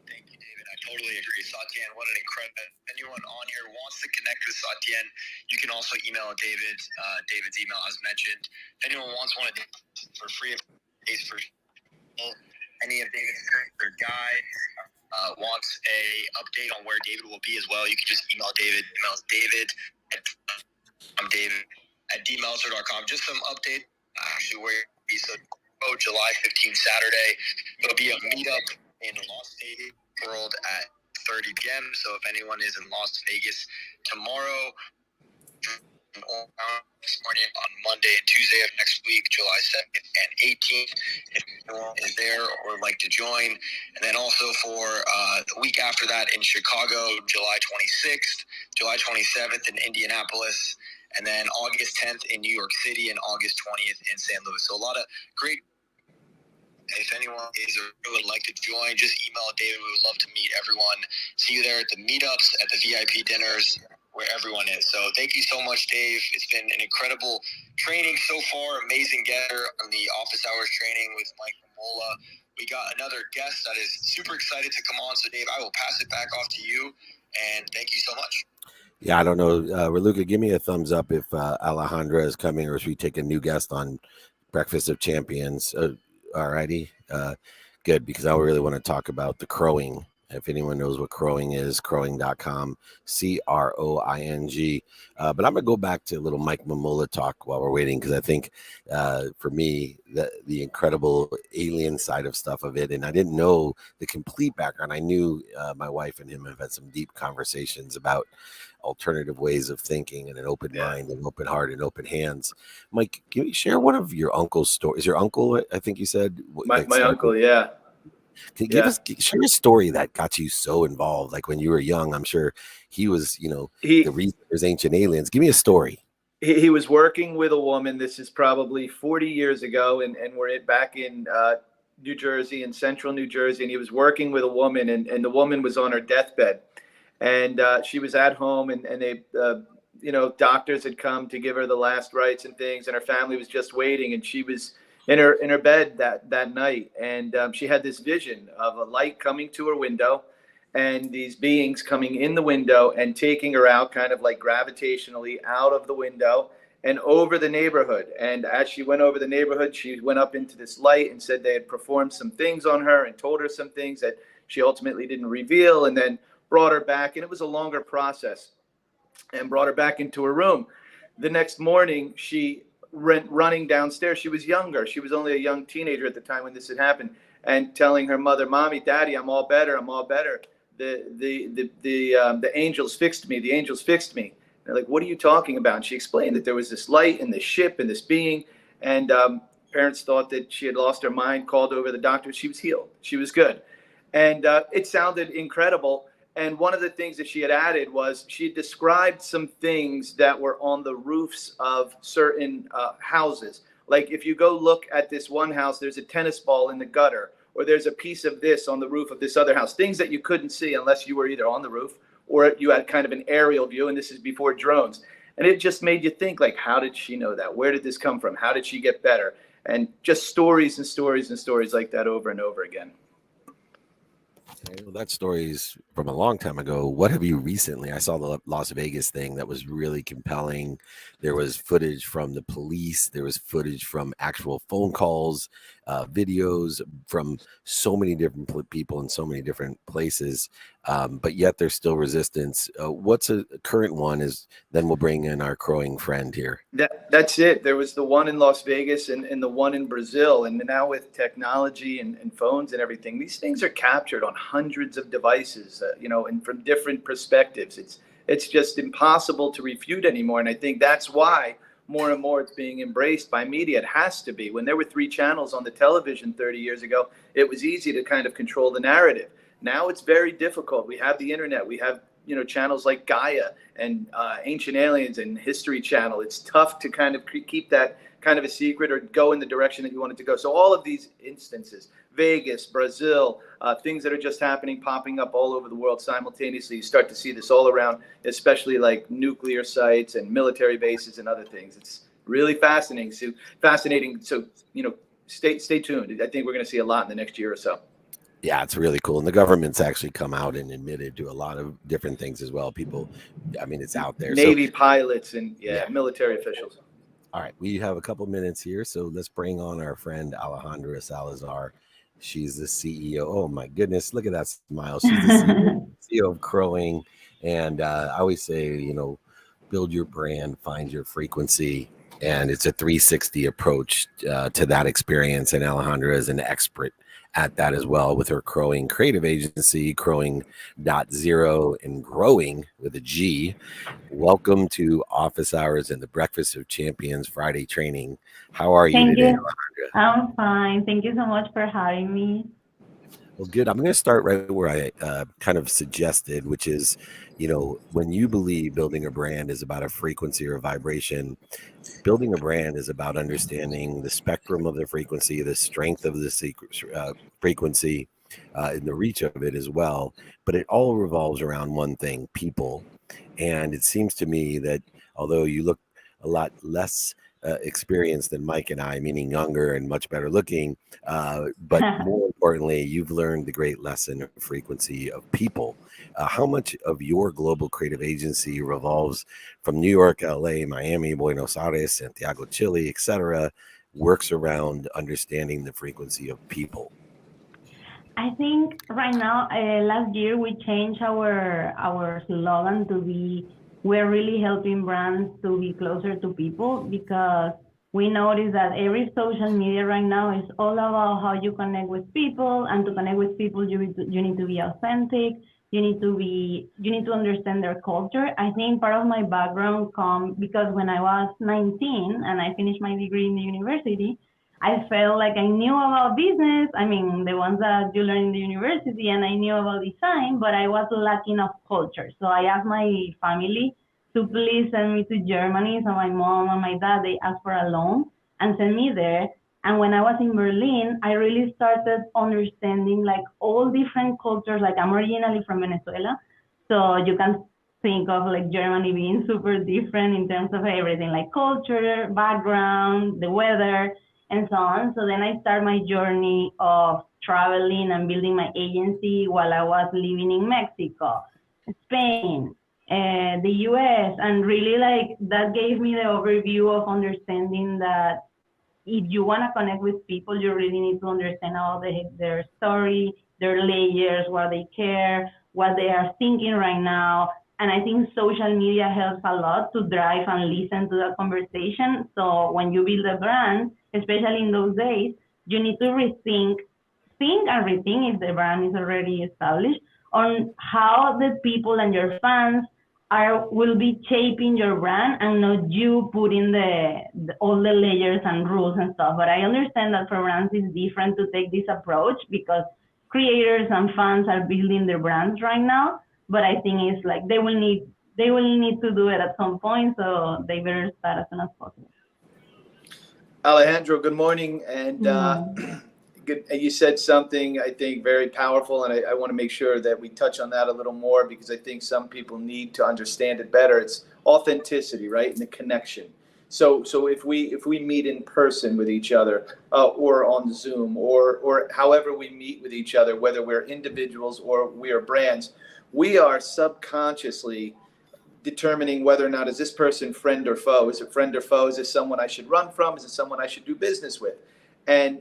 Thank you, David. I totally agree. Satyen, what an incredible. Anyone on here wants to connect with Satyen, you can also email David. David's email, as mentioned. If anyone wants one for free, for any of David's or guide wants a update on where David will be as well, you can just email David. Email David@dmeltzer.com. Just some update. Actually, where he's July 15th, Saturday. There'll be a meetup in Las Vegas World at 30 p.m. So if anyone is in Las Vegas tomorrow, this morning on Monday and Tuesday of next week, July 2nd and 18th, if anyone is there or would like to join. And then also for the week after that in Chicago, July 26th, July 27th in Indianapolis, and then August 10th in New York City and August 20th in St. Louis. So a lot of great. If anyone is or would like to join, just email David. We would love to meet everyone. See you there at the meetups, at the VIP dinners, where everyone is. So thank you so much, Dave. It's been an incredible training so far. Amazing getter on the office hours training with Mike Mamola. We got another guest that is super excited to come on. So Dave, I will pass it back off to you. And thank you so much. Yeah, I don't know. Raluca, give me a thumbs up if Alejandra is coming or if we take a new guest on Breakfast of Champions. All righty. Good, because I really want to talk about the crowing. If anyone knows what crowing is, crowing.com, CROING. But I'm going to go back to a little Mike Mamola talk while we're waiting, because I think for me, the incredible alien side of stuff of it, and I didn't know the complete background. I knew my wife and him have had some deep conversations about alternative ways of thinking and an open mind and open heart and open hands. Mike, can you share one of your uncle's stories? Is your uncle, I think you said? My uncle, yeah. Can you share a story that got you so involved? Like when you were young, I'm sure he was, the reason there's ancient aliens. Give me a story. He was working with a woman. This is probably 40 years ago. And we're back in New Jersey, in central New Jersey. And he was working with a woman, and the woman was on her deathbed. And she was at home, and they, doctors had come to give her the last rites and things. And her family was just waiting. And she was in her bed that night, and she had this vision of a light coming to her window, and these beings coming in the window and taking her out, kind of like gravitationally out of the window and over the neighborhood. And as she went over the neighborhood, she went up into this light and said they had performed some things on her and told her some things that she ultimately didn't reveal, and then brought her back. And it was a longer process, and brought her back into her room. The next morning, she running downstairs. She was younger. She was only a young teenager at the time when this had happened, and telling her mother, "Mommy, Daddy, I'm all better. I'm all better. The angels fixed me. The angels fixed me." And they're like, "What are you talking about?" And she explained that there was this light and this ship and this being, and parents thought that she had lost her mind, called over the doctor. She was healed. She was good. And it sounded incredible. And one of the things that she had added was she described some things that were on the roofs of certain houses. Like if you go look at this one house, there's a tennis ball in the gutter, or there's a piece of this on the roof of this other house, things that you couldn't see unless you were either on the roof or you had kind of an aerial view. And this is before drones. And it just made you think, like, how did she know that? Where did this come from? How did she get better? And just stories and stories and stories like that over and over again. Well, that story's from a long time ago. What have you recently? I saw the Las Vegas thing that was really compelling. There was footage from the police. There was footage from actual phone calls, videos from so many different people in so many different places. But yet there's still resistance. What's a current one is, then we'll bring in our crowing friend here. That's it. There was the one in Las Vegas and the one in Brazil. And now with technology and phones and everything, these things are captured on hundreds of devices, and from different perspectives. It's just impossible to refute anymore. And I think that's why more and more it's being embraced by media. It has to be. When there were 3 channels on the television 30 years ago, it was easy to kind of control the narrative. Now it's very difficult. We have the internet. We have, channels like Gaia and Ancient Aliens and History Channel. It's tough to kind of keep that kind of a secret or go in the direction that you want it to go. So all of these instances, Vegas, Brazil, things that are just happening, popping up all over the world simultaneously. You start to see this all around, especially like nuclear sites and military bases and other things. It's really fascinating. So, stay tuned. I think we're going to see a lot in the next year or so. Yeah, it's really cool. And the government's actually come out and admitted to a lot of different things as well. People, it's out there. Navy pilots and military officials. All right, we have a couple minutes here, so let's bring on our friend Alejandra Salazar. She's the CEO. Oh my goodness, look at that smile. She's the CEO of Crowing. And I always say, build your brand, find your frequency. And it's a 360 approach to that experience. And Alejandra is an expert at that as well with her Crowing creative agency, Crowing.0 and growing with a G. Welcome to Office Hours and the Breakfast of Champions Friday training. How are you today, Alejandra? I'm fine. Thank you so much for having me. Well, good. I'm going to start right where I kind of suggested, which is, when you believe building a brand is about a frequency or a vibration, building a brand is about understanding the spectrum of the frequency, the strength of the frequency, and the reach of it as well. But it all revolves around one thing, people. And it seems to me that although you look a lot less experienced than Mike and I, meaning younger and much better looking, but more importantly, you've learned the great lesson of frequency of people. How much of your global creative agency revolves from New York, LA, Miami, Buenos Aires, Santiago, Chile, etc., works around understanding the frequency of people? I think right now, last year we changed our slogan to be, we're really helping brands to be closer to people, because we notice that every social media right now is all about how you connect with people, and to connect with people, you need to be authentic. You need to understand their culture. I think part of my background comes because when I was 19 and I finished my degree in the university, I felt like I knew about business. I mean, the ones that you learn in the university, and I knew about design, but I was lacking of culture. So I asked my family to please send me to Germany. So my mom and my dad, they asked for a loan and sent me there. And when I was in Berlin, I really started understanding like all different cultures. Like I'm originally from Venezuela. So you can think of like Germany being super different in terms of everything, like culture, background, the weather, and so on. So then I started my journey of traveling and building my agency while I was living in Mexico, Spain, the US, and really like that gave me the overview of understanding that if you want to connect with people, you really need to understand all their story, their layers, what they care, what they are thinking right now. And I think social media helps a lot to drive and listen to that conversation. So when you build a brand, especially in those days, you need to think and rethink if the brand is already established on how the people and your fans will be shaping your brand, and not you putting all the layers and rules and stuff. But I understand that for brands it's different to take this approach because creators and fans are building their brands right now. But I think it's like they will need to do it at some point, so they better start as soon as possible. Alejandro, good morning. And good. You said something I think very powerful, and I want to make sure that we touch on that a little more because I think some people need to understand it better. It's authenticity, right, and the connection. So if we meet in person with each other, or on Zoom, or however we meet with each other, whether we're individuals or we are brands, we are subconsciously determining whether or not is this person friend or foe. Is it friend or foe? Is this someone I should run from? Is it someone I should do business with? And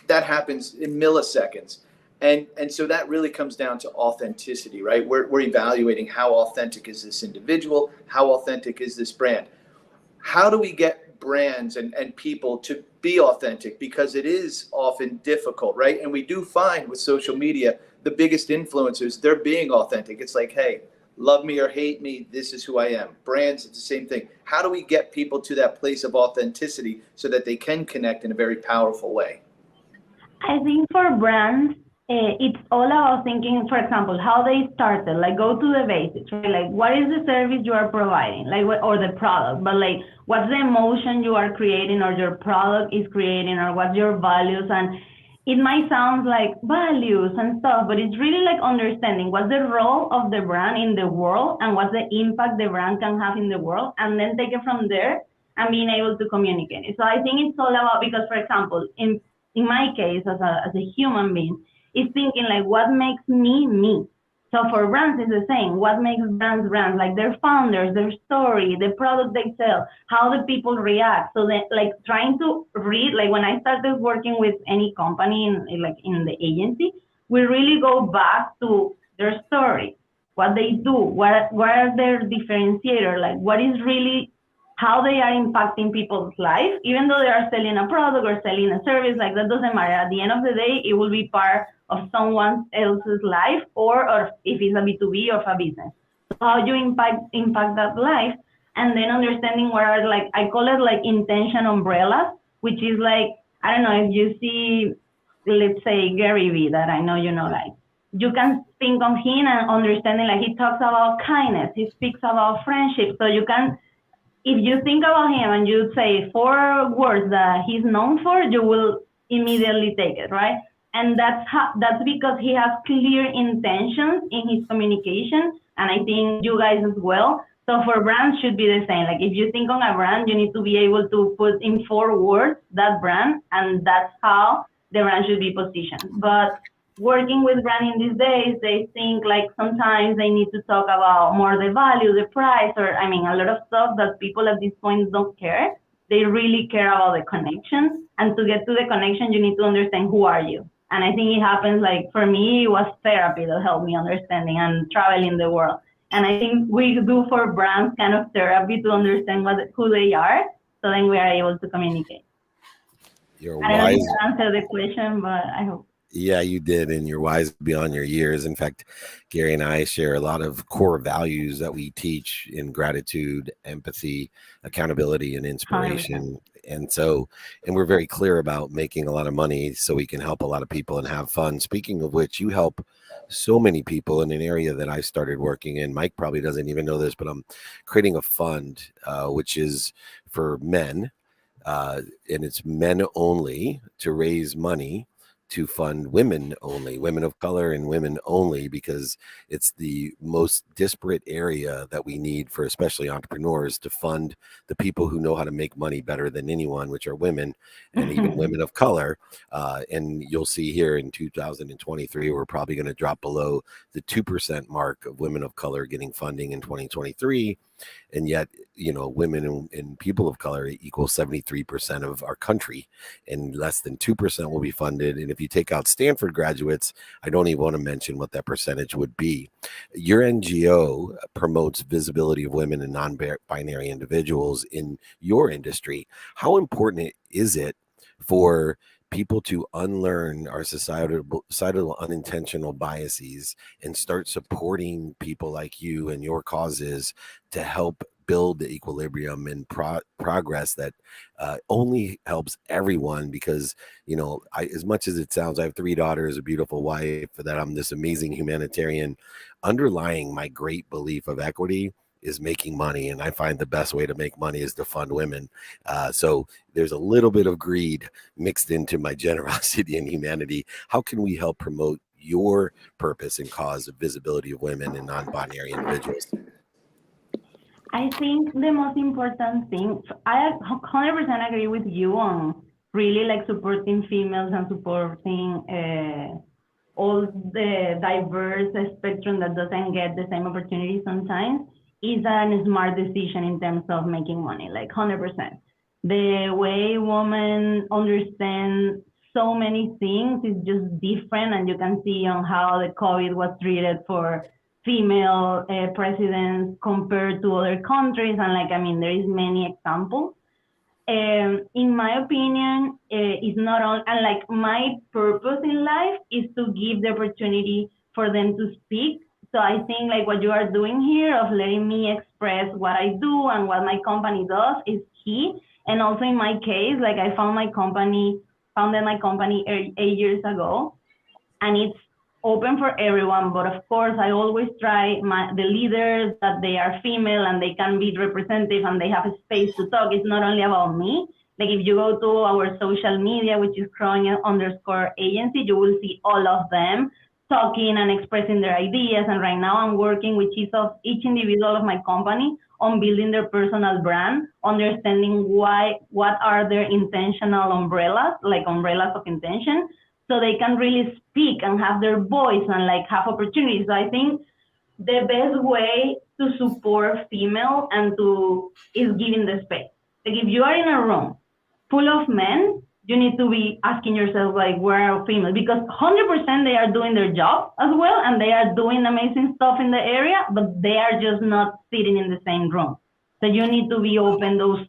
that happens in milliseconds. And so that really comes down to authenticity, right? We're evaluating how authentic is this individual? How authentic is this brand? How do we get brands and people to be authentic? Because it is often difficult, right? And we do find with social media, the biggest influencers, they're being authentic. It's like, hey, love me or hate me, this is who I am. Brands, it's the same thing. How do we get people to that place of authenticity so that they can connect in a very powerful way? I think for brands, it's all about thinking, for example, how they started, like go to the basics, right? Like what is the service you are providing, like or the product, but like what's the emotion you are creating or your product is creating, or what's your values. And it might sound like values and stuff, but it's really like understanding what's the role of the brand in the world and what's the impact the brand can have in the world, and then take it from there and being able to communicate it. So I think it's all about, because for example, in my case as a human being, it's thinking like what makes me me. So for brands, it's the same. What makes brands brands? Like their founders, their story, the product they sell, how the people react. So that like trying to read, like when I started working with any company in the agency, we really go back to their story, what they do, what are their differentiator, like what is really how they are impacting people's life, even though they are selling a product or selling a service, like that doesn't matter. At the end of the day, it will be part of someone else's life, or if it's a B2B or a business. So how you impact that life, and then understanding what are, like, I call it like intention umbrellas, which is like, I don't know, if you see, let's say Gary Vee, that I know you know, like, you can think of him and understanding, like, he talks about kindness, he speaks about friendship. So you can, if you think about him and you say 4 words that he's known for, you will immediately take it, right? And that's because he has clear intentions in his communication, and I think you guys as well. So for brands should be the same. Like, if you think on a brand, you need to be able to put in 4 words that brand, and that's how the brand should be positioned. But working with branding these days, they think like sometimes they need to talk about more the value, the price, or I mean, a lot of stuff that people at this point don't care. They really care about the connection. And to get to the connection, you need to understand who are you. And I think it happens, like, for me, it was therapy that helped me understanding and traveling the world. And I think we do for brands kind of therapy to understand who they are, so then we are able to communicate. You're I don't know wise. if you answered the question, but I hope. Yeah, you did, and you're wise beyond your years. In fact, Gary and I share a lot of core values that we teach in gratitude, empathy, accountability, and inspiration. 100%. And we're very clear about making a lot of money so we can help a lot of people and have fun. Speaking of which, you help so many people in an area that I started working in. Mike probably doesn't even know this, but I'm creating a fund, which is for men, and it's men only, to raise money to fund women only, women of color and women only, because it's the most disparate area that we need for especially entrepreneurs to fund the people who know how to make money better than anyone, which are women, and even women of color. And you'll see here in 2023, we're probably going to drop below the 2% mark of women of color getting funding in 2023. And yet, you know, women and people of color equal 73% of our country, and less than 2% will be funded. And if you take out Stanford graduates, I don't even want to mention what that percentage would be. Your NGO promotes visibility of women and non-binary individuals in your industry. How important is it for people to unlearn our societal unintentional biases and start supporting people like you and your causes to help build the equilibrium and progress that only helps everyone? Because, you know, as much as it sounds, I have 3 daughters, a beautiful wife, that I'm this amazing humanitarian. Underlying my great belief of equity is making money, and I find the best way to make money is to fund women. So there's a little bit of greed mixed into my generosity and humanity. How can we help promote your purpose and cause of visibility of women and non-binary individuals? I think the most important thing, I 100% agree with you on really like supporting females and supporting all the diverse spectrum that doesn't get the same opportunity sometimes, is a smart decision in terms of making money, like 100%. The way women understand so many things is just different, and you can see on how the COVID was treated for female presidents compared to other countries, and like, I mean, there is many examples. In my opinion, it's not on, and like my purpose in life is to give the opportunity for them to speak. So I think like what you are doing here of letting me express what I do and what my company does is key. And also in my case, like I founded my company 8 years ago, and it's open for everyone. But of course, I always try the leaders that they are female and they can be representative and they have a space to talk. It's not only about me. Like if you go to our social media, which is Crown_agency, you will see all of them talking and expressing their ideas. And right now I'm working with each individual of my company on building their personal brand, understanding what are their intentional umbrellas, like umbrellas of intention, so they can really speak and have their voice and like have opportunities. So I think the best way to support female is giving the space. Like if you are in a room full of men, you need to be asking yourself, like, where are females? Because 100% they are doing their job as well, and they are doing amazing stuff in the area, but they are just not sitting in the same room. So you need to be open those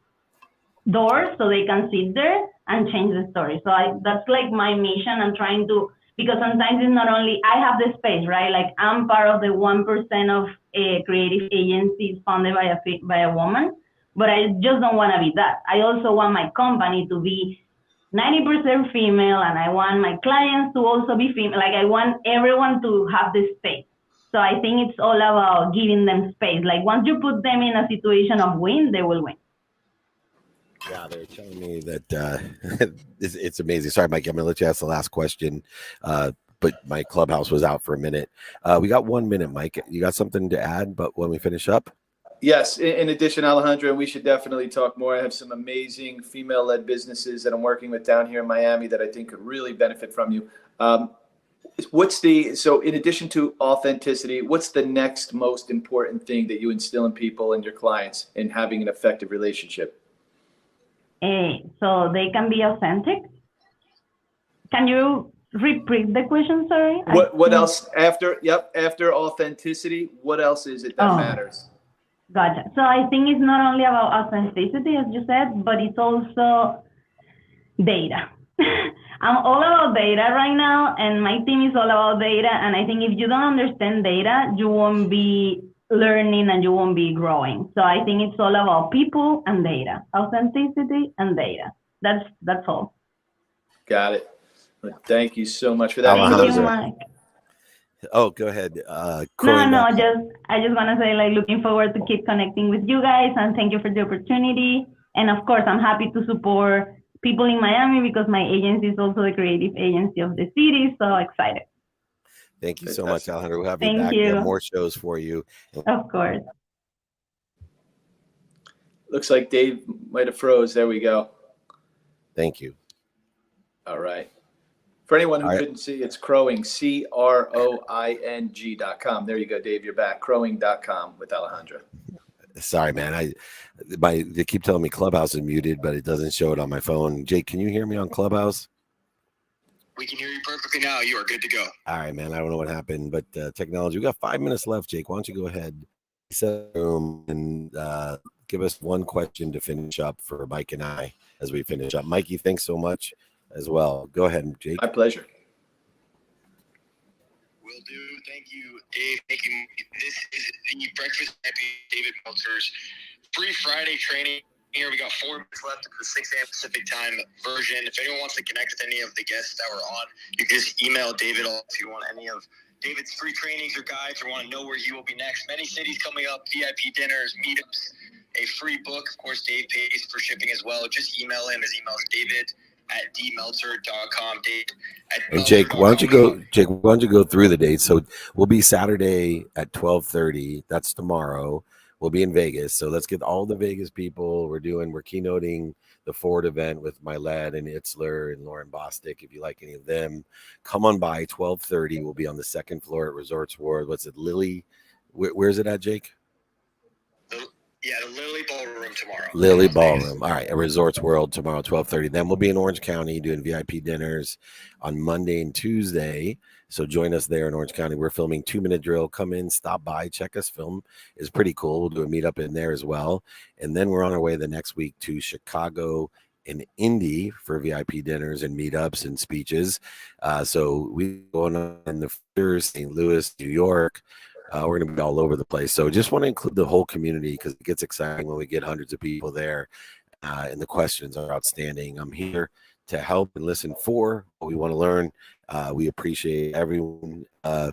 doors so they can sit there and change the story. So that's like my mission. I'm trying to, because sometimes it's not only I have the space, right? Like I'm part of the 1% of creative agencies funded by a woman, but I just don't want to be that. I also want my company to be 90% female, and I want my clients to also be female. Like I want everyone to have this space. So I think it's all about giving them space. Like once you put them in a situation of win, they will win. Yeah, they're telling me that it's amazing. Sorry, Mike, I'm going to let you ask the last question, but my Clubhouse was out for a minute. We got 1 minute, Mike. You got something to add, but when we finish up? Yes. In addition, Alejandra, we should definitely talk more. I have some amazing female-led businesses that I'm working with down here in Miami that I think could really benefit from you. So in addition to authenticity, what's the next most important thing that you instill in people and your clients in having an effective relationship? So they can be authentic. Can you repeat the question? Sorry. What else after authenticity? What else is it that matters? Gotcha. So I think it's not only about authenticity, as you said, but it's also data. I'm all about data right now, and my team is all about data. And I think if you don't understand data, you won't be learning and you won't be growing. So I think it's all about people and data, authenticity and data. That's all. Got it. Thank you so much for that. Thank you, Mike. Oh, go ahead. I just want to say, like, looking forward to keep connecting with you guys, and thank you for the opportunity. And of course, I'm happy to support people in Miami because my agency is also the creative agency of the city. So excited. Thank you so much, Alejandra. We'll have you Thank back. you. We have more shows for you. Of course. Looks like Dave might have froze. There we go. Thank you. All right. For anyone who couldn't see, it's Crowing, CROING.com. There you go, Dave. You're back. Crowing.com with Alejandra. Sorry, man. They keep telling me Clubhouse is muted, but it doesn't show it on my phone. Jake, can you hear me on Clubhouse? We can hear you perfectly now. You are good to go. All right, man. I don't know what happened, but technology. We got 5 minutes left, Jake. Why don't you go ahead and give us one question to finish up for Mike and I as we finish up. Mikey, thanks so much as well. Go ahead, Jake. My pleasure. Will do. Thank you, Dave. Thank you. This is the Breakfast Champion David Meltzer's free Friday training. Here we got 4 minutes left of the 6 a.m. Pacific time version. If anyone wants to connect with any of the guests that were on, you can just email David if you want any of David's free trainings or guides or want to know where he will be next. Many cities coming up, VIP dinners, meetups, a free book. Of course, Dave pays for shipping as well. Just email him. His email is david@dmeltzer.com. And Jake, why don't you go through the dates? So we'll be Saturday at 12:30. That's tomorrow. We'll be in Vegas. So let's get all the Vegas people. We're keynoting the Ford event with Mylett and Itzler and Lauren Bostic. If you like any of them, come on by 12:30. We'll be on the second floor at Resorts World. What's it, Lily? Where's it at, Jake? Yeah, the Lily Ballroom tomorrow. Lily Ballroom. All right, at Resorts World tomorrow, 12:30. Then we'll be in Orange County doing VIP dinners on Monday and Tuesday. So join us there in Orange County. We're filming 2-Minute Drill. Come in, stop by, check us film. It's pretty cool. We'll do a meetup in there as well. And then we're on our way the next week to Chicago and Indy for VIP dinners and meetups and speeches. So we're going on in the St. Louis, New York. We're going to be all over the place. So just want to include the whole community because it gets exciting when we get hundreds of people there. And the questions are outstanding. I'm here to help and listen for what we want to learn. We appreciate everyone. Go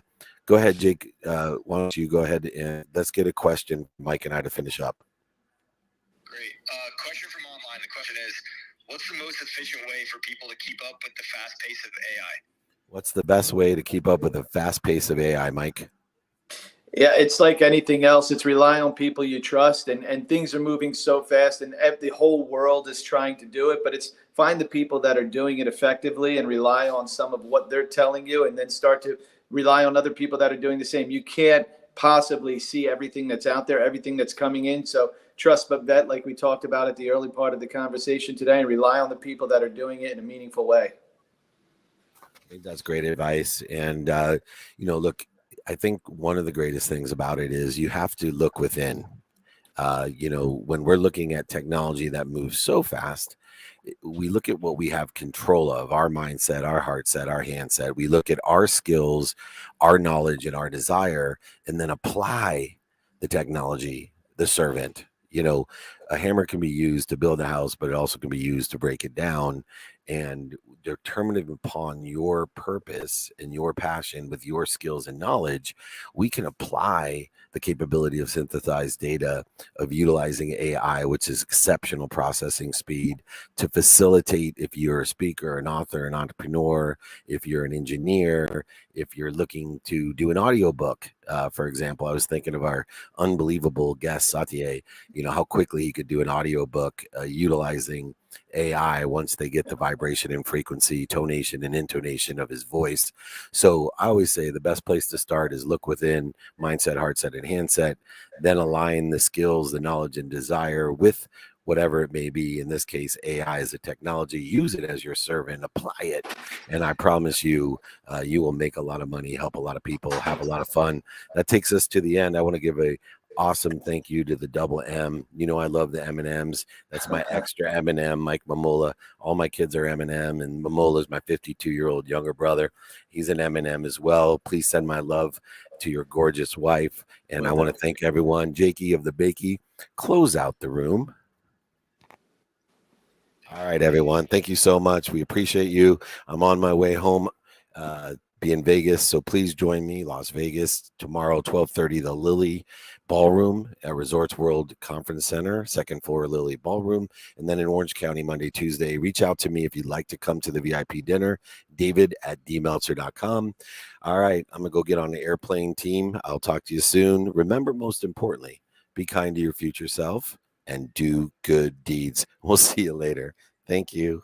ahead, Jake. Why don't you go ahead and let's get a question, Mike and I, to finish up. Great. Question from online. The question is, what's the most efficient way for people to keep up with the fast pace of AI? What's the best way to keep up with the fast pace of AI, Mike? Yeah, it's like anything else. It's rely on people you trust, and things are moving so fast, and the whole world is trying to do it. But it's find the people that are doing it effectively and rely on some of what they're telling you, and then start to rely on other people that are doing the same. You can't possibly see everything that's out there, everything that's coming in. So trust but vet, like we talked about at the early part of the conversation today, and rely on the people that are doing it in a meaningful way. I think that's great advice. And, look, I think one of the greatest things about it is you have to look within. When we're looking at technology that moves so fast, we look at what we have control of, our mindset, our heart set, our hand set. We look at our skills, our knowledge, and our desire, and then apply the technology, the servant. A hammer can be used to build a house, but it also can be used to break it down. And determined upon your purpose and your passion with your skills and knowledge, we can apply the capability of synthesized data, of utilizing AI, which is exceptional processing speed, to facilitate if you're a speaker, an author, an entrepreneur, if you're an engineer, if you're looking to do an audiobook. For example, I was thinking of our unbelievable guest, Satya, how quickly he could do an audiobook utilizing AI once they get the vibration and frequency, tonation and intonation of his voice. So I always say the best place to start is look within, mindset, heart set, and handset, then align the skills, the knowledge and desire with whatever it may be. In this case, AI is a technology. Use it as your servant, apply it. And I promise you, you will make a lot of money, help a lot of people, have a lot of fun. That takes us to the end. I want to give a awesome thank you to the Double M. I love the M&Ms. That's my extra M&M, Mike Mamola. All my kids are M&M, and Mamola is my 52-year-old younger brother. He's an M&M as well. Please send my love to your gorgeous wife. And I want to thank everyone. Jakey of the Bakey, close out the room. All right, everyone. Thank you so much. We appreciate you. I'm on my way home. Be in Vegas, so please join me, Las Vegas, tomorrow, 12:30, the Lily Ballroom at Resorts World Conference Center, second floor Lily Ballroom, and then in Orange County, Monday, Tuesday. Reach out to me if you'd like to come to the VIP dinner, david@dmeltzer.com. All right, I'm going to go get on the airplane, team. I'll talk to you soon. Remember, most importantly, be kind to your future self and do good deeds. We'll see you later. Thank you.